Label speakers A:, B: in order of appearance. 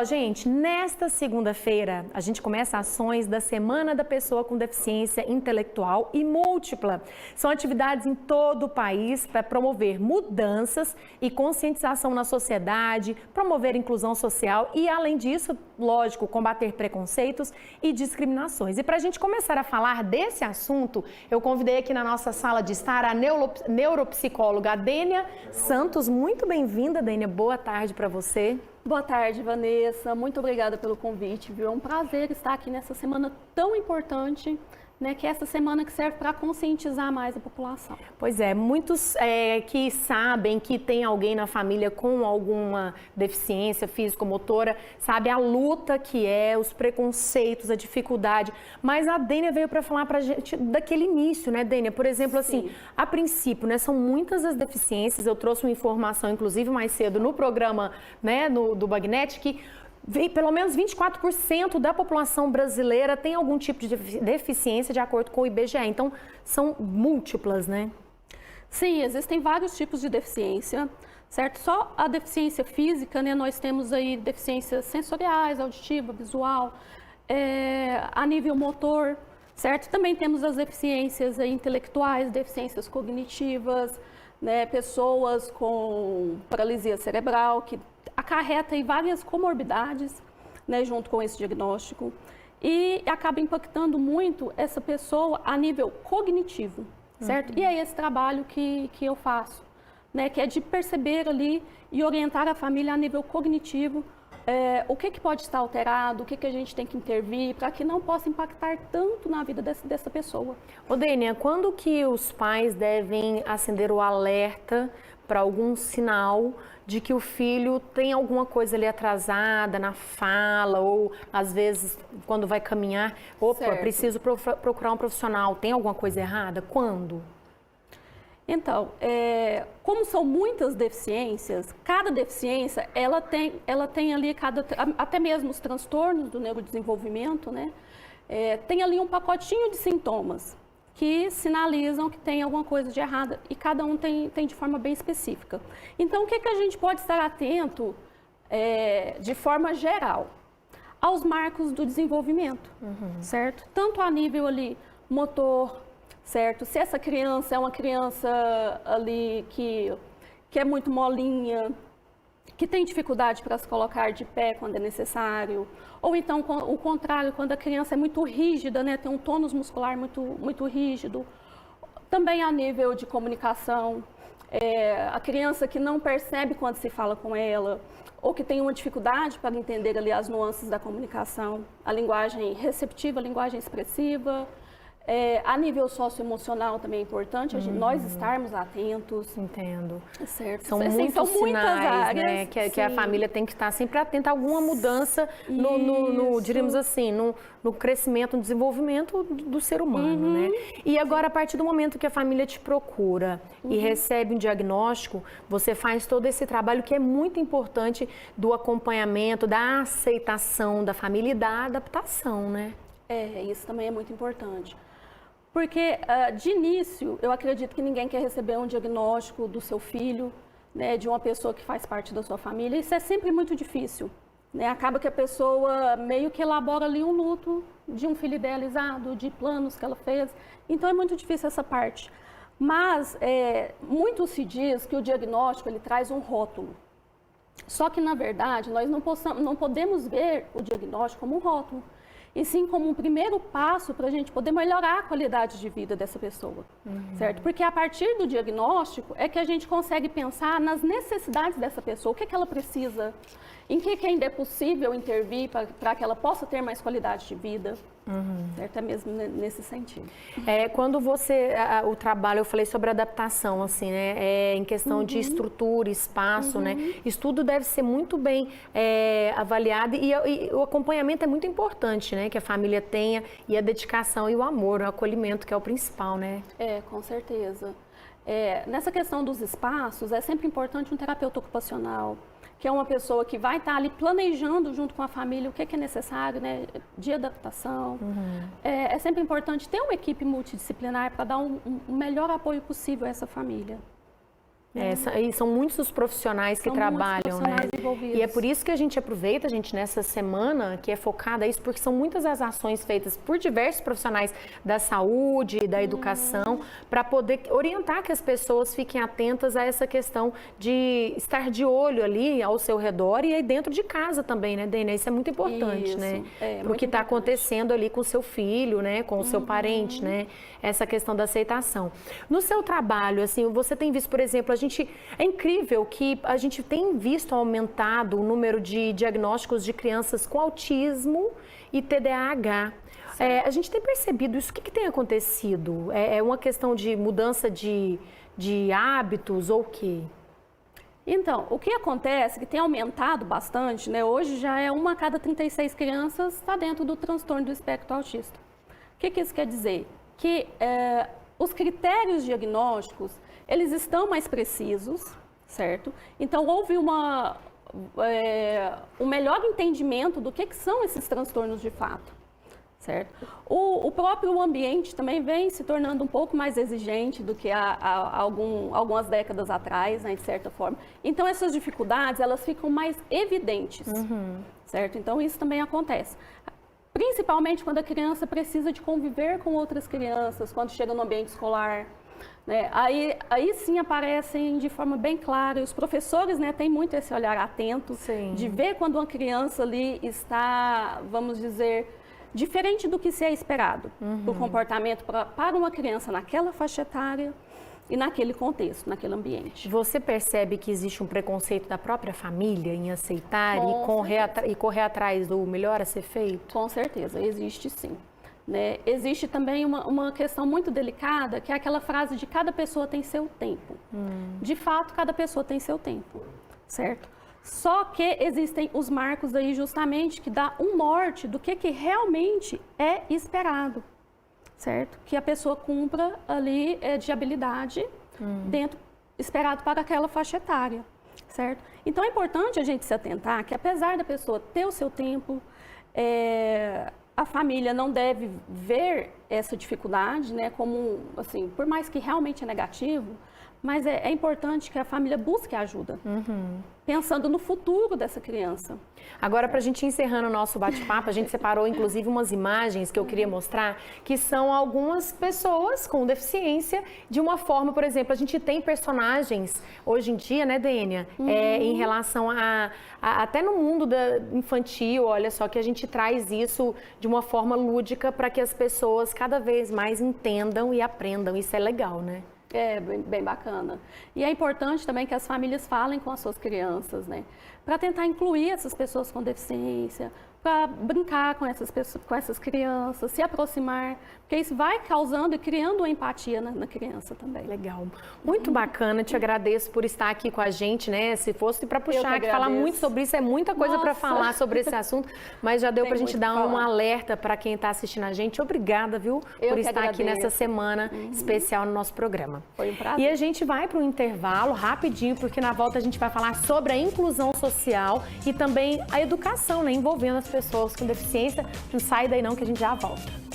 A: Gente, nesta segunda-feira, a gente começa ações da Semana da Pessoa com Deficiência Intelectual e Múltipla. São atividades em todo o país para promover mudanças e conscientização na sociedade, promover inclusão social e, além disso, lógico, combater preconceitos e discriminações. E para a gente começar a falar desse assunto, eu convidei aqui na nossa sala de estar a neuropsicóloga Dênia Santos. Muito bem-vinda, Dênia. Boa tarde para você.
B: Boa tarde, Vanessa. Muito obrigada pelo convite, viu? É um prazer estar aqui nessa semana tão importante, né? Que é essa semana que serve para conscientizar mais a população.
A: Pois é, muitos que sabem que tem alguém na família com alguma deficiência físico-motora, sabe a luta que é, os preconceitos, a dificuldade. Mas a Dênia veio para falar para a gente daquele início, né, Dênia? Por exemplo, assim, a princípio, né, são muitas as deficiências. Eu trouxe uma informação, inclusive, mais cedo no programa, né, do Bagnet, que pelo menos 24% da população brasileira tem algum tipo de deficiência, de acordo com o IBGE. Então, são múltiplas, né?
B: Sim, existem vários tipos de deficiência, certo? Só a deficiência física, né? Nós temos aí deficiências sensoriais, auditiva, visual, a nível motor, certo? Também temos as deficiências intelectuais, deficiências cognitivas, né? Pessoas com paralisia cerebral, que acarreta aí várias comorbidades, né, junto com esse diagnóstico e acaba impactando muito essa pessoa a nível cognitivo, certo? E é esse trabalho que eu faço, né, que é de perceber ali e orientar a família a nível cognitivo, o que pode estar alterado, o que a gente tem que intervir para que não possa impactar tanto na vida dessa pessoa.
A: Ô, Dênia, quando que os pais devem acender o alerta para algum sinal de que o filho tem alguma coisa ali atrasada na fala ou, às vezes, quando vai caminhar, preciso procurar um profissional, tem alguma coisa errada? Quando?
B: Então, como são muitas deficiências, cada deficiência, ela tem ali, até mesmo os transtornos do neurodesenvolvimento, né? Tem ali um pacotinho de sintomas que sinalizam que tem alguma coisa de errada e cada um tem de forma bem específica. Então, o que a gente pode estar atento de forma geral? Aos marcos do desenvolvimento, certo? Tanto a nível ali motor, certo? Se essa criança é uma criança ali que é muito molinha, que tem dificuldade para se colocar de pé quando é necessário, ou então o contrário, quando a criança é muito rígida, né, tem um tônus muscular muito rígido. Também a nível de comunicação, a criança que não percebe quando se fala com ela, ou que tem uma dificuldade para entender ali as nuances da comunicação, a linguagem receptiva, a linguagem expressiva. A nível socioemocional também é importante nós estarmos atentos.
A: Entendo.
B: Certo.
A: São muitos sinais, áreas, né, que a família tem que estar sempre atenta a alguma mudança diríamos assim, no crescimento, no desenvolvimento do ser humano, né? E agora, a partir do momento que a família te procura e recebe um diagnóstico, você faz todo esse trabalho que é muito importante do acompanhamento, da aceitação da família e da adaptação, né?
B: Isso também é muito importante. Porque, de início, eu acredito que ninguém quer receber um diagnóstico do seu filho, né, de uma pessoa que faz parte da sua família. Isso é sempre muito difícil, né? Acaba que a pessoa meio que elabora ali um luto de um filho idealizado, de planos que ela fez. Então, é muito difícil essa parte. Mas, muito se diz que o diagnóstico, ele traz um rótulo. Só que, na verdade, nós não podemos ver o diagnóstico como um rótulo, e sim como um primeiro passo para a gente poder melhorar a qualidade de vida dessa pessoa, certo? Porque a partir do diagnóstico é que a gente consegue pensar nas necessidades dessa pessoa, o que ela precisa, em que ainda é possível intervir para que ela possa ter mais qualidade de vida, certo? É mesmo nesse sentido.
A: Quando o trabalho, eu falei sobre adaptação, assim, né? Em questão de estrutura, espaço, né? Isso tudo deve ser muito bem avaliado e o acompanhamento é muito importante, né? Que a família tenha e a dedicação e o amor, o acolhimento, que é o principal, né?
B: Com certeza. Nessa questão dos espaços, é sempre importante um terapeuta ocupacional, que é uma pessoa que vai estar ali planejando junto com a família o que é necessário, né, de adaptação. É sempre importante ter uma equipe multidisciplinar para dar um melhor apoio possível a essa família.
A: E são muitos os profissionais que trabalham, né? E é por isso que a gente aproveita, nessa semana que é focada isso, porque são muitas as ações feitas por diversos profissionais da saúde, da educação, para poder orientar que as pessoas fiquem atentas a essa questão de estar de olho ali ao seu redor e aí dentro de casa também, né, Dênia? Isso é muito importante, né? Para o que está acontecendo ali com o seu filho, né? Com o seu parente, né? Essa questão da aceitação. No seu trabalho, assim, você tem visto, por exemplo, é incrível que a gente tem visto aumentado o número de diagnósticos de crianças com autismo e TDAH. A gente tem percebido isso. O que tem acontecido? É uma questão de mudança de hábitos ou o quê?
B: Então, o que acontece é que tem aumentado bastante, né? Hoje já é 1 a cada 36 crianças está dentro do transtorno do espectro autista. O que isso quer dizer? Que os critérios diagnósticos, eles estão mais precisos, certo? Então, houve um melhor entendimento do que são esses transtornos de fato, certo? O próprio ambiente também vem se tornando um pouco mais exigente do que há algumas décadas atrás, né, de certa forma. Então, essas dificuldades, elas ficam mais evidentes, certo? Então, isso também acontece. Principalmente quando a criança precisa de conviver com outras crianças, quando chega no ambiente escolar, né? Aí sim aparecem de forma bem clara, e os professores, né, têm muito esse olhar atento de ver quando uma criança ali está, vamos dizer, diferente do que se é esperado, do comportamento para uma criança naquela faixa etária e naquele contexto, naquele ambiente.
A: Você percebe que existe um preconceito da própria família em aceitar e correr atrás do melhor a ser feito?
B: Com certeza, existe sim. Né? Existe também uma questão muito delicada, que é aquela frase de cada pessoa tem seu tempo. De fato, cada pessoa tem seu tempo, certo? Só que existem os marcos aí justamente que dá um norte do que realmente é esperado, certo? Que a pessoa cumpra ali de habilidade esperado para aquela faixa etária, certo? Então é importante a gente se atentar que apesar da pessoa ter o seu tempo, a família não deve ver essa dificuldade, né, como, assim, por mais que realmente é negativo, mas é importante que a família busque ajuda, pensando no futuro dessa criança.
A: Agora, para a gente ir encerrando o nosso bate-papo, a gente separou, inclusive, umas imagens que eu queria mostrar, que são algumas pessoas com deficiência, de uma forma, por exemplo, a gente tem personagens, hoje em dia, né, Dênia, em relação até no mundo infantil, olha só, que a gente traz isso de uma forma lúdica para que as pessoas cada vez mais entendam e aprendam. Isso é legal, né?
B: É bem bacana. E é importante também que as famílias falem com as suas crianças, né? Para tentar incluir essas pessoas com deficiência, para brincar com essas crianças, se aproximar, porque isso vai causando e criando uma empatia na criança também.
A: Legal. Muito bacana, te agradeço por estar aqui com a gente, né? Se fosse para puxar, que falar muito sobre isso, é muita coisa para falar sobre esse assunto, mas já deu para a gente dar um alerta para quem está assistindo a gente. Obrigada, viu, por estar aqui nessa semana especial no nosso programa.
B: Foi um prazer.
A: E a gente vai para um intervalo rapidinho, porque na volta a gente vai falar sobre a inclusão social e também a educação, né, envolvendo as pessoas com deficiência. Não sai daí não que a gente já volta.